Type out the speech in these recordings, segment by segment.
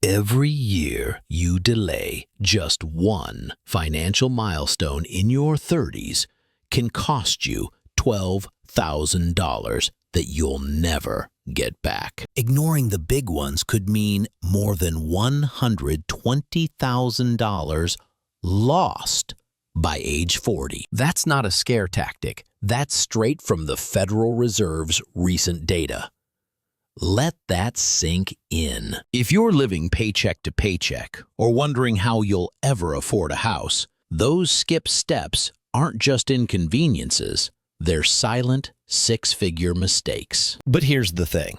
Every year you delay just one financial milestone in your 30s can cost you $12,000 that you'll never get back. Ignoring the big ones could mean more than $120,000 lost by age 40. That's not a scare tactic. That's straight from the Federal Reserve's recent data. Let that sink in. If you're living paycheck to paycheck or wondering how you'll ever afford a house, those skip steps aren't just inconveniences, they're silent, six-figure mistakes. But here's the thing.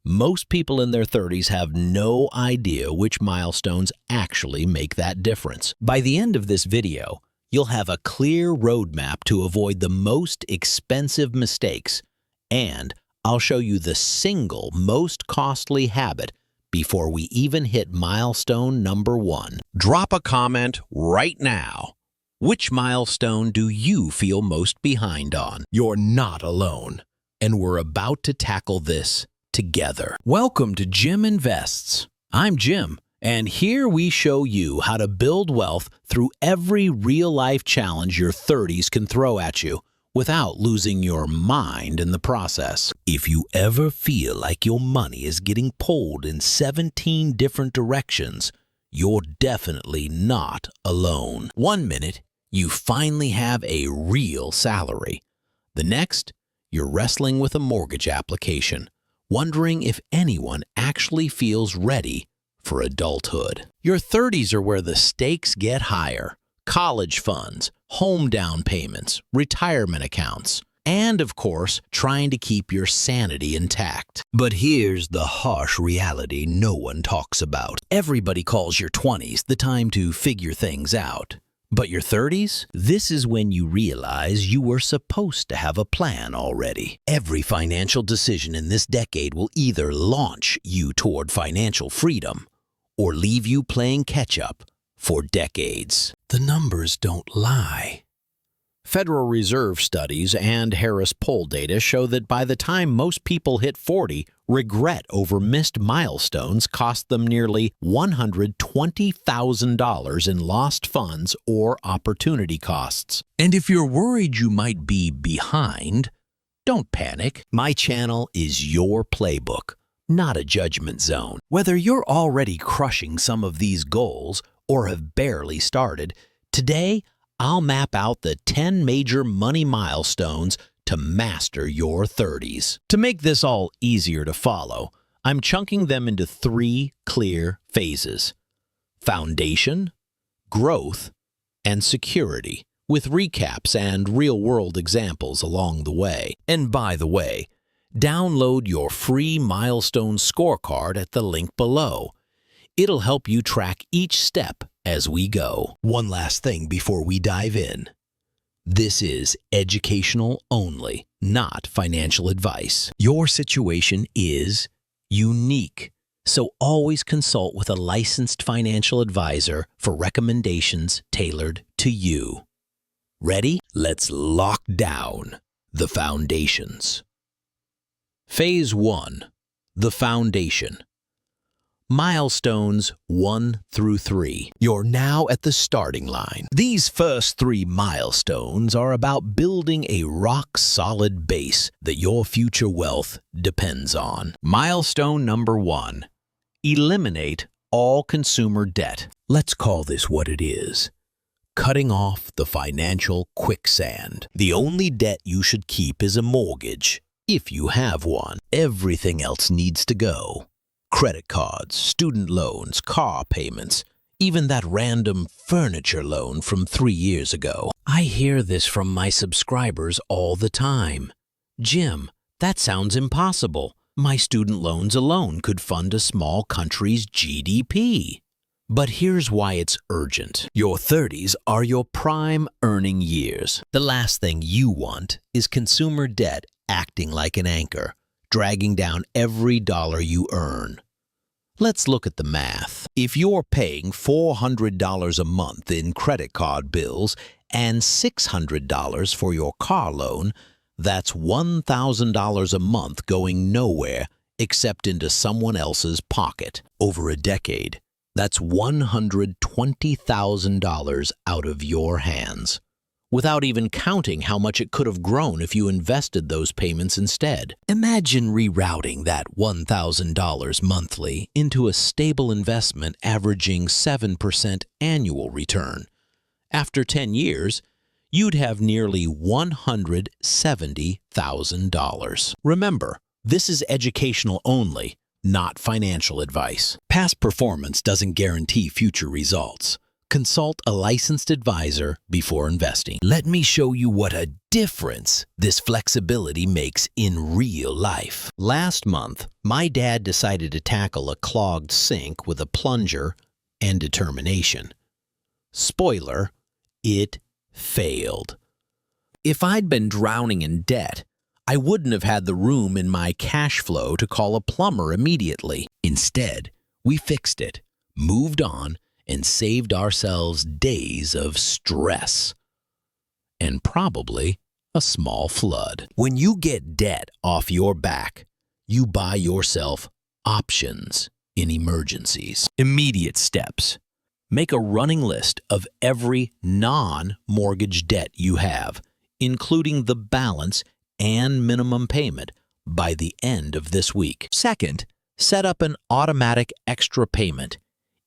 Most people in their 30s have no idea which milestones actually make that difference. By the end of this video, you'll have a clear roadmap to avoid the most expensive mistakes, and I'll show you the single most costly habit before we even hit milestone number 1. Drop a comment right now. Which milestone do you feel most behind on? You're not alone, and we're about to tackle this together. Welcome to Jim Invests. I'm Jim, and here we show you how to build wealth through every real-life challenge your 30s can throw at you, without losing your mind in the process. If you ever feel like your money is getting pulled in 17 different directions, you're definitely not alone. One minute, you finally have a real salary. The next, you're wrestling with a mortgage application, wondering if anyone actually feels ready for adulthood. Your 30s are where the stakes get higher. College funds, home down payments, retirement accounts, and of course, trying to keep your sanity intact. But here's the harsh reality no one talks about. Everybody calls your 20s the time to figure things out. But your 30s? This is when you realize you were supposed to have a plan already. Every financial decision in this decade will either launch you toward financial freedom or leave you playing catch-up for decades. The numbers don't lie. Federal Reserve studies and Harris poll data show that by the time most people hit 40, regret over missed milestones cost them nearly $120,000 in lost funds or opportunity costs. And if you're worried you might be behind, don't panic. My channel is your playbook, not a judgment zone. Whether you're already crushing some of these goals or have barely started, today I'll map out the 10 major money milestones to master your 30s. To make this all easier to follow, I'm chunking them into 3 clear phases: foundation, growth, and security, with recaps and real-world examples along the way. And by the way, download your free milestone scorecard at the link below. It'll help you track each step as we go. One last thing before we dive in. This is educational only, not financial advice. Your situation is unique, so always consult with a licensed financial advisor for recommendations tailored to you. Ready? Let's lock down the foundations. Phase 1. The foundation. Milestones 1 through 3. You're now at the starting line. These first 3 milestones are about building a rock-solid base that your future wealth depends on. Milestone number 1. Eliminate all consumer debt. Let's call this what it is: cutting off the financial quicksand. The only debt you should keep is a mortgage, if you have one. Everything else needs to go. Credit cards, student loans, car payments, even that random furniture loan from 3 years ago. I hear this from my subscribers all the time. Jim, that sounds impossible. My student loans alone could fund a small country's GDP. But here's why it's urgent. Your 30s are your prime earning years. The last thing you want is consumer debt acting like an anchor, dragging down every dollar you earn. Let's look at the math. If you're paying $400 a month in credit card bills and $600 for your car loan, that's $1,000 a month going nowhere except into someone else's pocket. Over a decade, That's $120,000 out of your hands, without even counting how much it could have grown if you invested those payments instead. Imagine rerouting that $1,000 monthly into a stable investment averaging 7% annual return. After 10 years, you'd have nearly $170,000. Remember, this is educational only, not financial advice. Past performance doesn't guarantee future results. Consult a licensed advisor before investing. Let me show you what a difference this flexibility makes in real life. Last month, my dad decided to tackle a clogged sink with a plunger and determination. Spoiler, it failed. If I'd been drowning in debt, I wouldn't have had the room in my cash flow to call a plumber immediately. Instead, we fixed it, moved on, and saved ourselves days of stress and probably a small flood. When you get debt off your back, you buy yourself options in emergencies. Immediate steps. Make a running list of every non-mortgage debt you have, including the balance and minimum payment by the end of this week. Second, set up an automatic extra payment,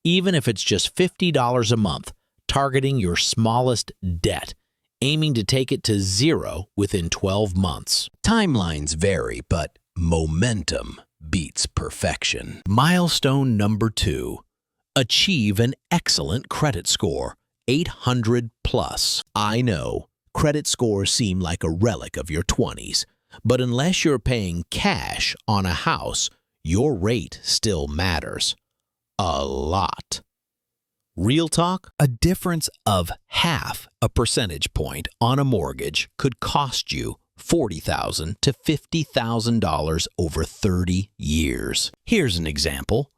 even if it's just $50 a month, targeting your smallest debt, aiming to take it to zero within 12 months. Timelines vary, but momentum beats perfection. Milestone number 2. Achieve an excellent credit score, 800 plus. I know, credit scores seem like a relic of your 20s, but unless you're paying cash on a house, your rate still matters. A lot. Real talk, a difference of half a percentage point on a mortgage could cost you $40,000 to $50,000 over 30 years. Here's an example.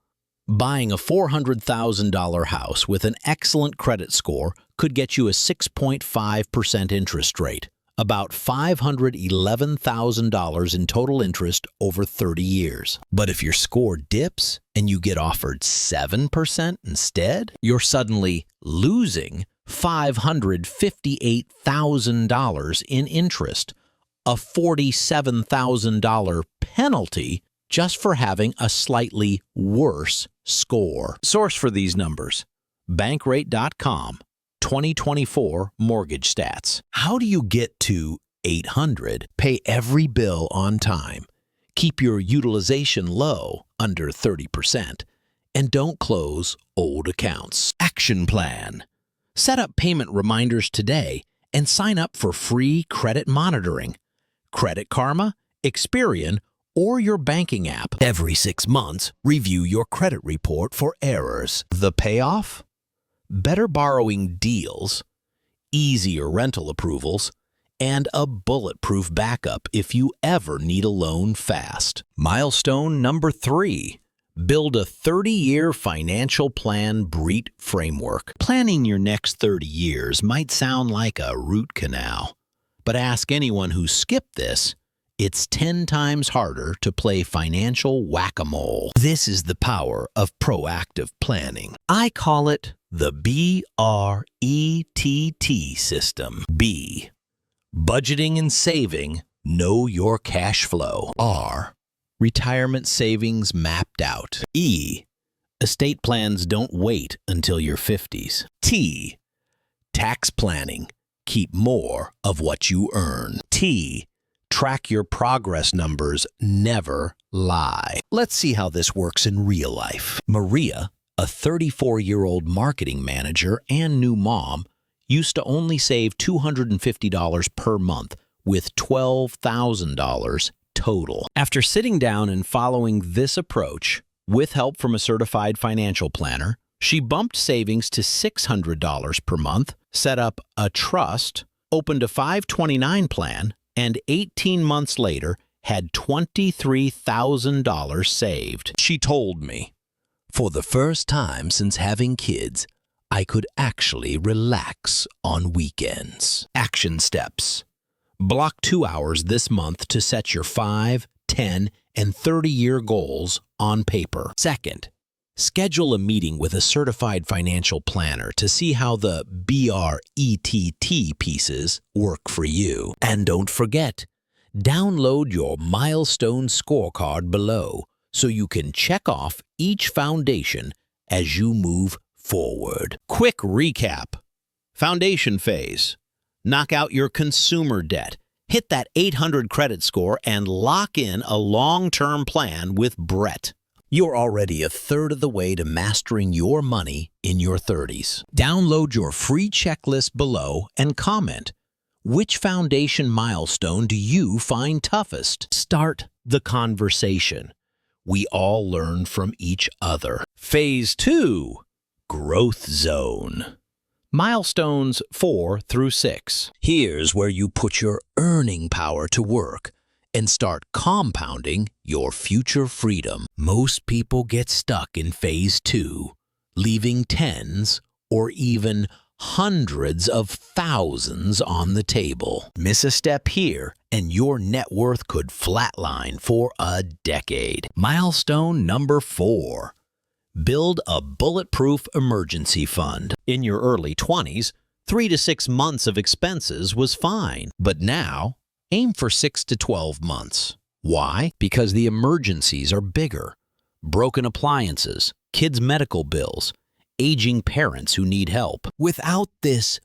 Buying a $400,000 house with an excellent credit score could get you a 6.5% interest rate, about $511,000 in total interest over 30 years. But if your score dips and you get offered 7% instead, you're suddenly losing $558,000 in interest, a $47,000 penalty just for having a slightly worse score. Source for these numbers, Bankrate.com, 2024 mortgage stats. How do you get to 800? Pay every bill on time, keep your utilization low, under 30%, and don't close old accounts. Action plan. Set up payment reminders today and sign up for free credit monitoring. Credit Karma, Experian, or your banking app. Every 6 months, review your credit report for errors. The payoff? Better borrowing deals, easier rental approvals, and a bulletproof backup if you ever need a loan fast. Milestone number 3. Build a 30-year financial plan BREIT framework. Planning your next 30 years might sound like a root canal, but ask anyone who skipped this, it's 10 times harder to play financial whack-a-mole. This is the power of proactive planning. I call it the BRETT system. B, budgeting and saving, know your cash flow. R, retirement savings mapped out. E, estate plans don't wait until your 50s. T, tax planning, keep more of what you earn. T, track your progress numbers, never lie. Let's see how this works in real life. Maria, a 34-year-old marketing manager and new mom, used to only save $250 per month with $12,000 total. After sitting down and following this approach, with help from a certified financial planner, she bumped savings to $600 per month, set up a trust, opened a 529 plan, and 18 months later had $23,000 saved. She told me, for the first time since having kids, I could actually relax on weekends. Action steps. Block 2 hours this month to set your 5, 10, and 30-year goals on paper. Second, Schedule a meeting with a certified financial planner to see how the BRETT pieces work for you. And don't forget, download your milestone scorecard below so you can check off each foundation as you move forward. Quick recap. Foundation phase. Knock out your consumer debt. Hit that 800 credit score and lock in a long-term plan with Brett. You're already a third of the way to mastering your money in your 30s. Download your free checklist below and comment. Which foundation milestone do you find toughest? Start the conversation. We all learn from each other. Phase 2, Growth Zone. Milestones 4 through 6. Here's where you put your earning power to work and start compounding your future freedom. Most people get stuck in phase 2, leaving tens or even hundreds of thousands on the table. Miss a step here and your net worth could flatline for a decade. Milestone number 4. Build a bulletproof emergency fund. In your early 20s, 3 to 6 months of expenses was fine. But now, aim for 6 to 12 months. Why? Because the emergencies are bigger. Broken appliances, kids' medical bills, aging parents who need help. Without this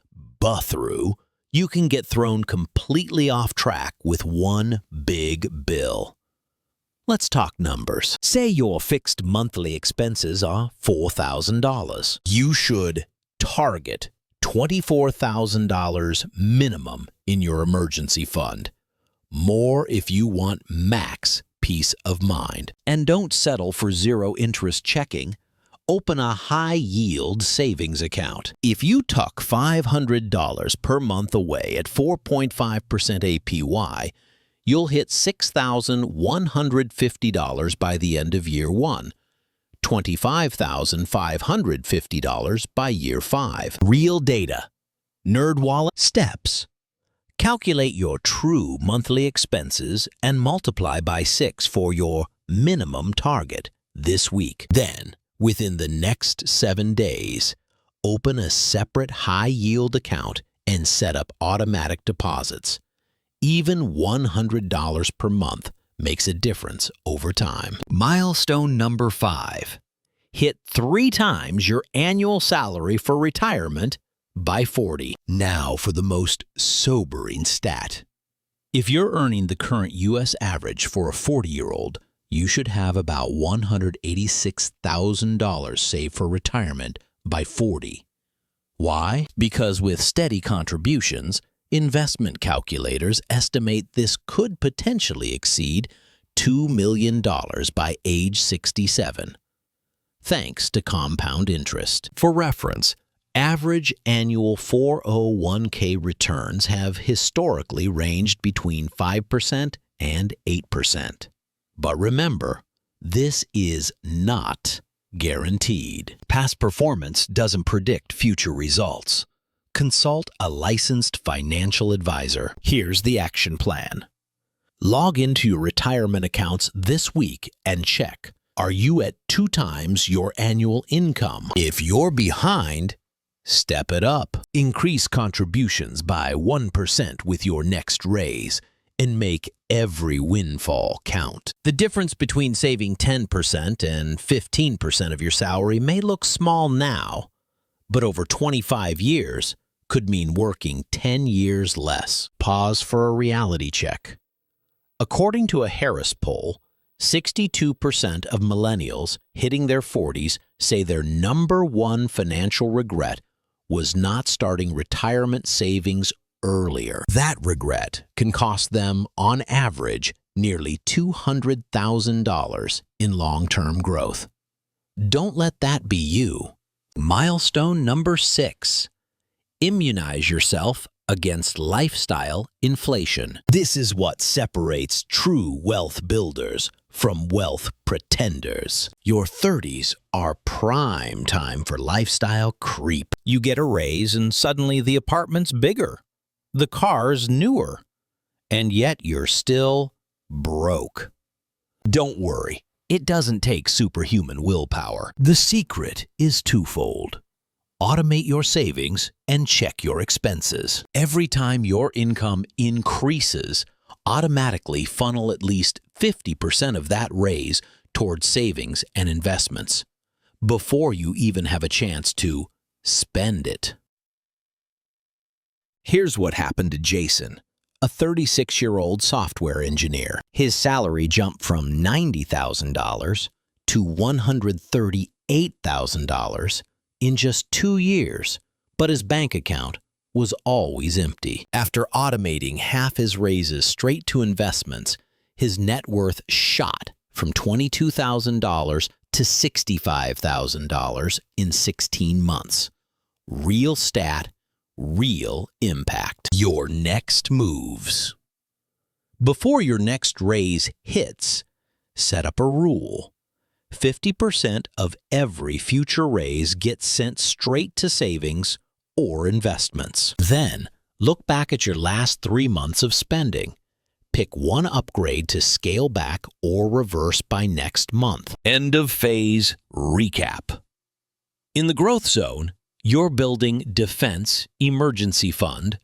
through, you can get thrown completely off track with one big bill. Let's talk numbers. Say your fixed monthly expenses are $4,000. You should target $24,000 minimum in your emergency fund. More if you want max peace of mind. And don't settle for zero interest checking. Open a high-yield savings account. If you tuck $500 per month away at 4.5% APY, you'll hit $6,150 by the end of year 1, $25,550 by year 5. Real data. NerdWallet steps. Calculate your true monthly expenses and multiply by 6 for your minimum target this week. Then, within the next 7 days, open a separate high-yield account and set up automatic deposits. Even $100 per month makes a difference over time. Milestone number 5. Hit 3 times your annual salary for retirement by 40. Now for the most sobering stat. If you're earning the current U.S. average for a 40-year-old, you should have about $186,000 saved for retirement by 40. Why? Because with steady contributions, investment calculators estimate this could potentially exceed $2 million by age 67, thanks to compound interest. For reference, average annual 401k returns have historically ranged between 5% and 8%. But remember, this is not guaranteed. Past performance doesn't predict future results. Consult a licensed financial advisor. Here's the action plan. Log into your retirement accounts this week and check, are you at 2 times your annual income? If you're behind, step it up. Increase contributions by 1% with your next raise and make every windfall count. The difference between saving 10% and 15% of your salary may look small now, but over 25 years could mean working 10 years less. Pause for a reality check. According to a Harris poll, 62% of millennials hitting their 40s say their number one financial regret was not starting retirement savings earlier. That regret can cost them, on average, nearly $200,000 in long-term growth. Don't let that be you. Milestone number 6. Immunize yourself against lifestyle inflation. This is what separates true wealth builders from wealth pretenders. Your 30s are prime time for lifestyle creep. You get a raise and suddenly the apartment's bigger, the car's newer, and yet you're still broke. Don't worry. it doesn't take superhuman willpower. The secret is twofold. Automate your savings and check your expenses. Every time your income increases, automatically funnel at least 50% of that raise towards savings and investments before you even have a chance to spend it. Here's what happened to Jason, a 36-year-old software engineer. His salary jumped from $90,000 to $138,000 in just 2 years, but his bank account was always empty. After automating half his raises straight to investments, his net worth shot from $22,000 to $65,000 in 16 months. Real stat, real impact. Your next moves. Before your next raise hits, set up a rule. 50% of every future raise gets sent straight to savings or investments. Then, look back at your last 3 months of spending. Pick one upgrade to scale back or reverse by next month. End of phase recap. In the growth zone, you're building defense, emergency fund,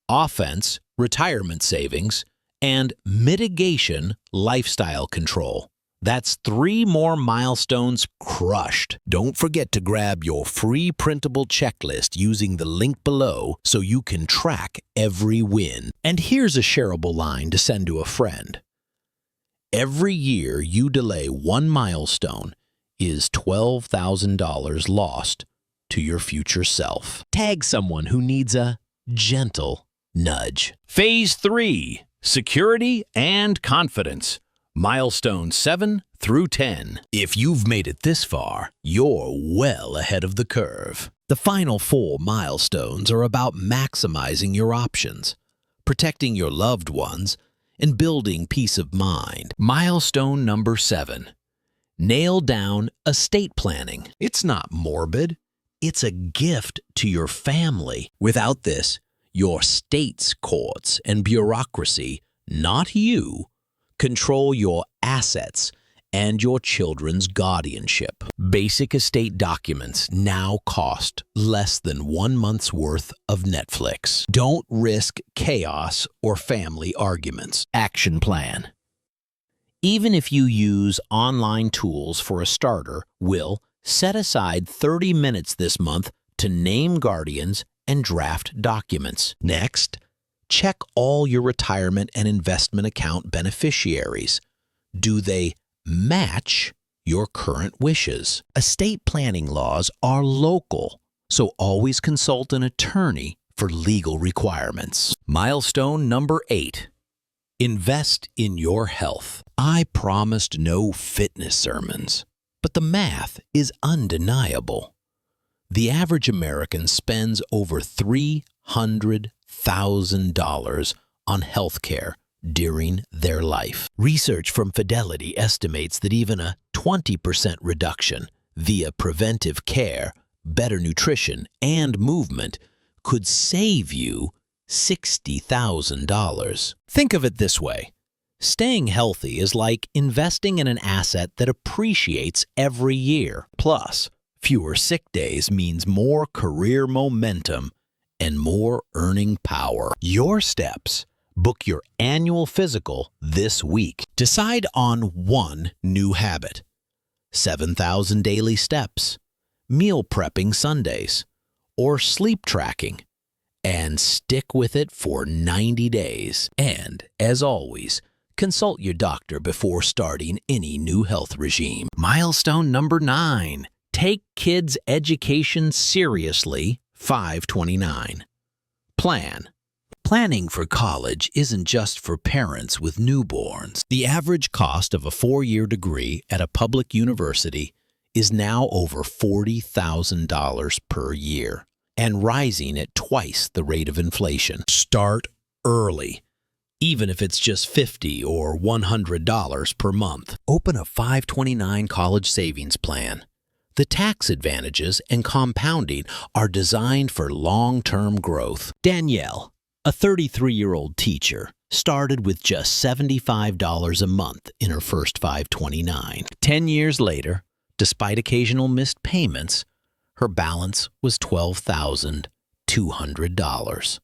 offense, retirement savings, and mitigation, lifestyle control. That's 3 more milestones crushed. Don't forget to grab your free printable checklist using the link below so you can track every win. And here's a shareable line to send to a friend. Every year you delay 1 milestone is $12,000 lost to your future self. Tag someone who needs a gentle nudge. Phase 3, security and confidence. Milestones 7 through 10. If you've made it this far, you're well ahead of the curve. The final 4 milestones are about maximizing your options, protecting your loved ones, and building peace of mind. Milestone number 7. Nail down estate planning. It's not morbid. It's a gift to your family. Without this, your state's courts and bureaucracy, not you, control your assets and your children's guardianship. Basic estate documents now cost less than 1 month's worth of Netflix. Don't risk chaos or family arguments. Action plan. Even if you use online tools for a starter, will set aside 30 minutes this month to name guardians and draft documents. Next, check all your retirement and investment account beneficiaries. Do they match your current wishes? Estate planning laws are local, so always consult an attorney for legal requirements. Milestone number 8. Invest in your health. I promised no fitness sermons, but the math is undeniable. The average American spends over $300,000 on health care during their life. Research from Fidelity estimates that even a 20% reduction via preventive care, better nutrition, and movement could save you $60,000. Think of it this way. Staying healthy is like investing in an asset that appreciates every year. Plus, fewer sick days means more career momentum and more earning power. Your steps. Book your annual physical this week. Decide on one new habit. 7,000 daily steps, meal prepping Sundays, or sleep tracking. And stick with it for 90 days. And, as always, consult your doctor before starting any new health regime. Milestone number 9. Take kids' education seriously, 529. Plan. Planning for college isn't just for parents with newborns. The average cost of a 4-year degree at a public university is now over $40,000 per year and rising at twice the rate of inflation. Start early, even if it's just $50 or $100 per month. Open a 529 college savings plan. The tax advantages and compounding are designed for long-term growth. Danielle, A 33-year-old teacher started with just $75 a month in her first 529. 10 years later, despite occasional missed payments, her balance was $12,200.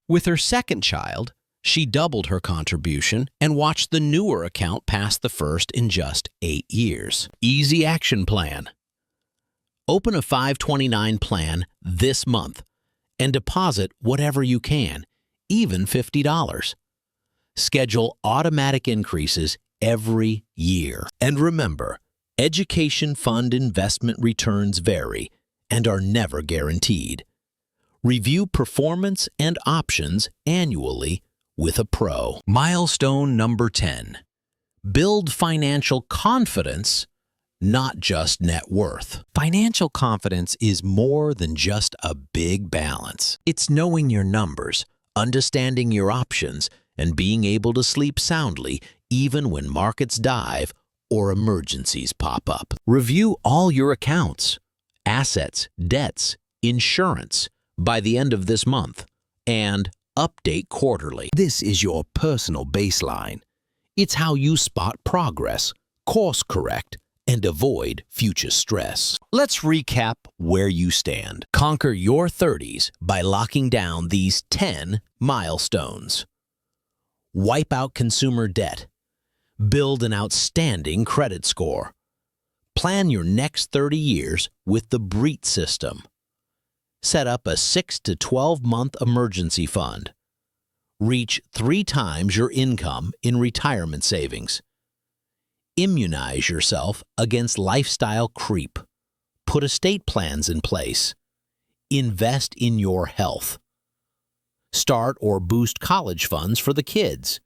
With her second child, she doubled her contribution and watched the newer account pass the first in just 8 years. Easy action plan. Open a 529 plan this month and deposit whatever you can, even $50. Schedule automatic increases every year. And remember, education fund investment returns vary and are never guaranteed. Review performance and options annually with a pro. Milestone number 10. Build financial confidence, not just net worth. Financial confidence is more than just a big balance. It's knowing your numbers, understanding your options, and being able to sleep soundly even when markets dive or emergencies pop up. Review all your accounts, assets, debts, insurance by the end of this month, and update quarterly. This is your personal baseline. It's how you spot progress, course correct, and avoid future stress. Let's recap where you stand. Conquer your 30s by locking down these 10 milestones. Wipe out consumer debt. Build an outstanding credit score. Plan your next 30 years with the BREIT system. Set up a 6 to 12-month emergency fund. Reach 3 times your income in retirement savings. Immunize yourself against lifestyle creep. Put estate plans in place. Invest in your health. Start or boost college funds for the kids.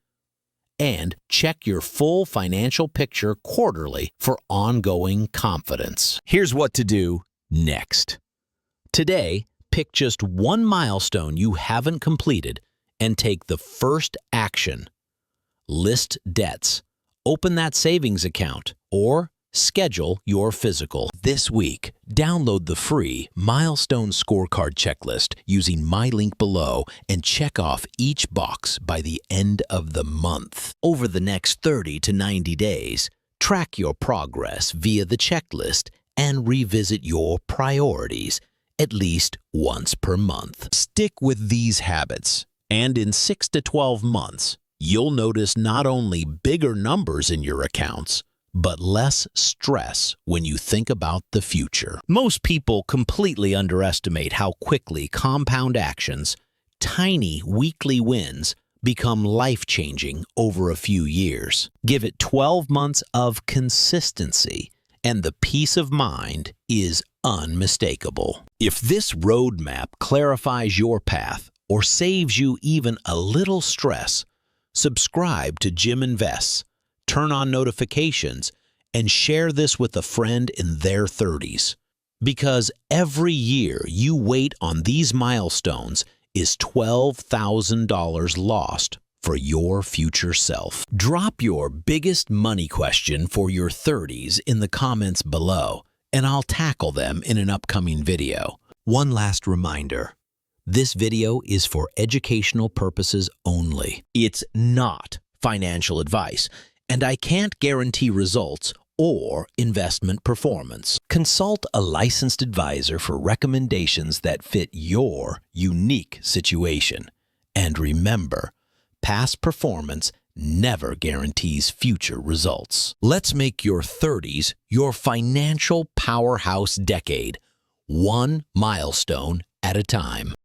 And check your full financial picture quarterly for ongoing confidence. Here's what to do next. Today, pick just one milestone you haven't completed and take the first action. List debts. Open that savings account or schedule your physical. This week, download the free Milestone Scorecard Checklist using my link below and check off each box by the end of the month. Over the next 30 to 90 days, track your progress via the checklist and revisit your priorities at least once per month. Stick with these habits, and in 6 to 12 months, you'll notice not only bigger numbers in your accounts, but less stress when you think about the future. Most people completely underestimate how quickly compound actions, tiny weekly wins, become life-changing over a few years. Give it 12 months of consistency, and the peace of mind is unmistakable. If this roadmap clarifies your path or saves you even a little stress, subscribe to Jim Invests, turn on notifications, and share this with a friend in their 30s. Because every year you wait on these milestones is $12,000 lost for your future self. Drop your biggest money question for your 30s in the comments below, and I'll tackle them in an upcoming video. One last reminder. This video is for educational purposes only. It's not financial advice, and I can't guarantee results or investment performance. Consult a licensed advisor for recommendations that fit your unique situation. And remember, past performance never guarantees future results. Let's make your 30s your financial powerhouse decade, one milestone at a time.